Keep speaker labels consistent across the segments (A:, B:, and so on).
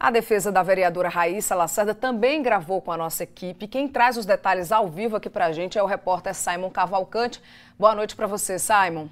A: A defesa da vereadora Raíssa Lacerda também gravou com a nossa equipe. Quem traz os detalhes ao vivo aqui pra gente é o repórter Simon Cavalcante. Boa noite para você, Simon.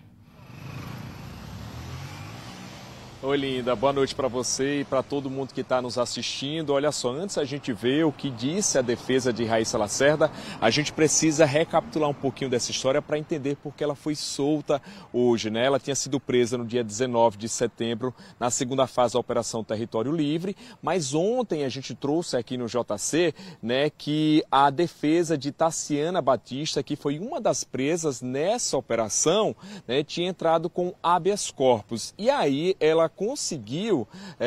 B: Oi, linda. Boa noite para você e para todo mundo que está nos assistindo. Olha só, antes a gente ver o que disse a defesa de Raíssa Lacerda, a gente precisa recapitular um pouquinho dessa história para entender por que ela foi solta hoje, né? Ela tinha sido presa no dia 19 de setembro, na segunda fase da Operação Território Livre, mas ontem a gente trouxe aqui no JC, né, que a defesa de Taciana Batista, que foi uma das presas nessa operação, né, tinha entrado com habeas corpus. E aí ela conseguiu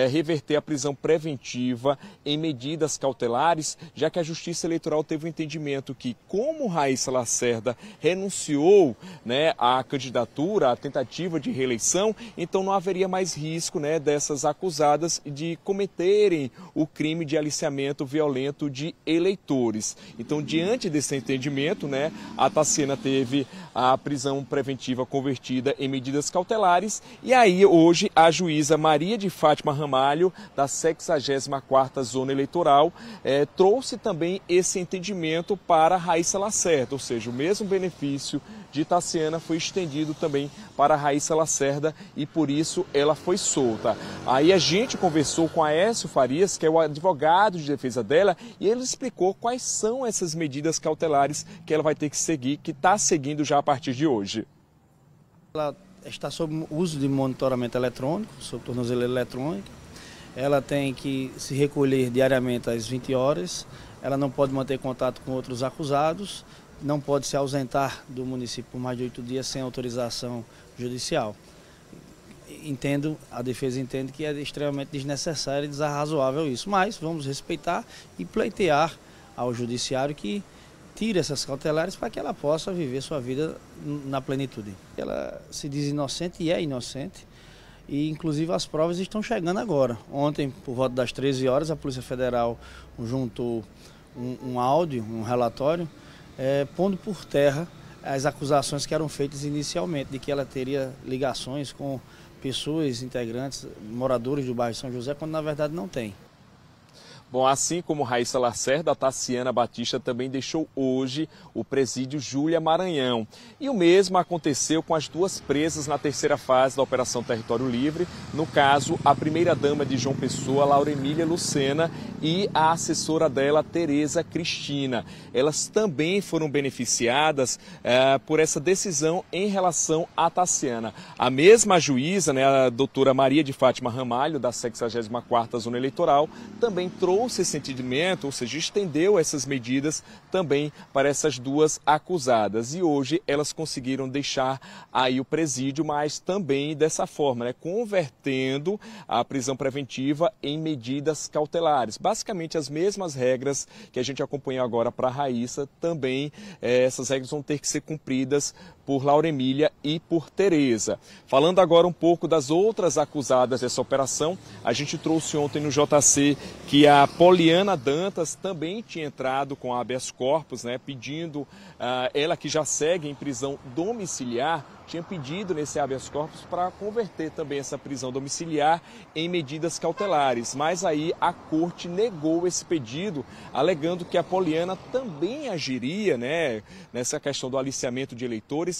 B: reverter a prisão preventiva em medidas cautelares, já que a Justiça Eleitoral teve o entendimento que, como Raíssa Lacerda renunciou, né, à candidatura, à tentativa de reeleição, então não haveria mais risco, né, dessas acusadas de cometerem o crime de aliciamento violento de eleitores. Então, diante desse entendimento, né, a Taciana teve a prisão preventiva convertida em medidas cautelares e aí hoje a juíza Maria de Fátima Ramalho, da 64ª Zona Eleitoral, trouxe também esse entendimento para Raíssa Lacerda, ou seja, o mesmo benefício de Taciana foi estendido também para Raíssa Lacerda e por isso ela foi solta. Aí a gente conversou com Aécio Farias, que é o advogado de defesa dela, e ele explicou quais são essas medidas cautelares que ela vai ter que seguir, que está seguindo já a partir de hoje.
C: Ela está sob uso de monitoramento eletrônico, sob tornozeleira eletrônica. Ela tem que se recolher diariamente às 20 horas. Ela não pode manter contato com outros acusados. Não pode se ausentar do município por mais de 8 dias sem autorização judicial. A defesa entende que é extremamente desnecessário e desarrazoável isso. Mas vamos respeitar e pleitear ao judiciário que tire essas cautelares para que ela possa viver sua vida na plenitude. Ela se diz inocente e é inocente, e inclusive as provas estão chegando agora. Ontem, por volta das 13 horas, a Polícia Federal juntou um áudio, um relatório, pondo por terra as acusações que eram feitas inicialmente, de que ela teria ligações com pessoas, integrantes, moradores do bairro de São José, quando na verdade não tem.
B: Bom, assim como Raíssa Lacerda, a Taciana Batista também deixou hoje o presídio Júlia Maranhão. E o mesmo aconteceu com as duas presas na terceira fase da Operação Território Livre. No caso, a primeira-dama de João Pessoa, Laura Emília Lucena, e a assessora dela, Tereza Cristina. Elas também foram beneficiadas por essa decisão em relação à Taciana. A mesma juíza, né, a doutora Maria de Fátima Ramalho, da 64ª Zona Eleitoral, também trouxe esse entendimento, ou seja, estendeu essas medidas também para essas duas acusadas. E hoje elas conseguiram deixar aí o presídio, mas também dessa forma, né, convertendo a prisão preventiva em medidas cautelares. Basicamente as mesmas regras que a gente acompanhou agora para a Raíssa, também essas regras vão ter que ser cumpridas por Laura Emília e por Tereza. Falando agora um pouco das outras acusadas dessa operação, a gente trouxe ontem no JC que a Poliana Dantas também tinha entrado com habeas corpus, né, pedindo, ela que já segue em prisão domiciliar, tinha pedido nesse habeas corpus para converter também essa prisão domiciliar em medidas cautelares. Mas aí a corte negou esse pedido, alegando que a Poliana também agiria, né, nessa questão do aliciamento de eleitores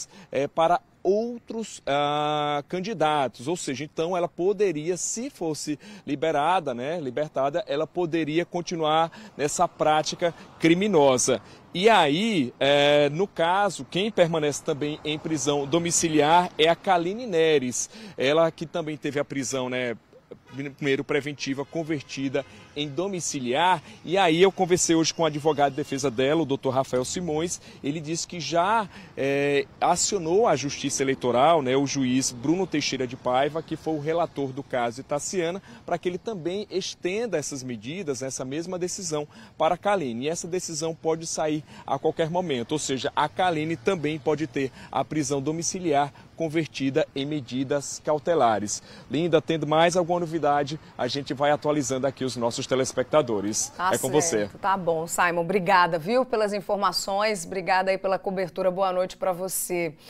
B: para outros candidatos, ou seja, então ela poderia, se fosse liberada, né, libertada, ela poderia continuar nessa prática criminosa. E aí, no caso, quem permanece também em prisão domiciliar é a Kaline Neres, ela que também teve a prisão, né, primeiro preventiva convertida em domiciliar. E aí eu conversei hoje com o advogado de defesa dela, o doutor Rafael Simões. Ele disse que já acionou a Justiça Eleitoral, né, o juiz Bruno Teixeira de Paiva, que foi o relator do caso de Taciana, para que ele também estenda essas medidas, essa mesma decisão para a Kaline. E essa decisão pode sair a qualquer momento, ou seja, a Kaline também pode ter a prisão domiciliar convertida em medidas cautelares. Linda, tendo mais alguma novidade, a gente vai atualizando aqui os nossos telespectadores.
A: Tá
B: com
A: certo,
B: você.
A: Tá bom, Simon. Obrigada, viu, pelas informações. Obrigada aí pela cobertura. Boa noite para você.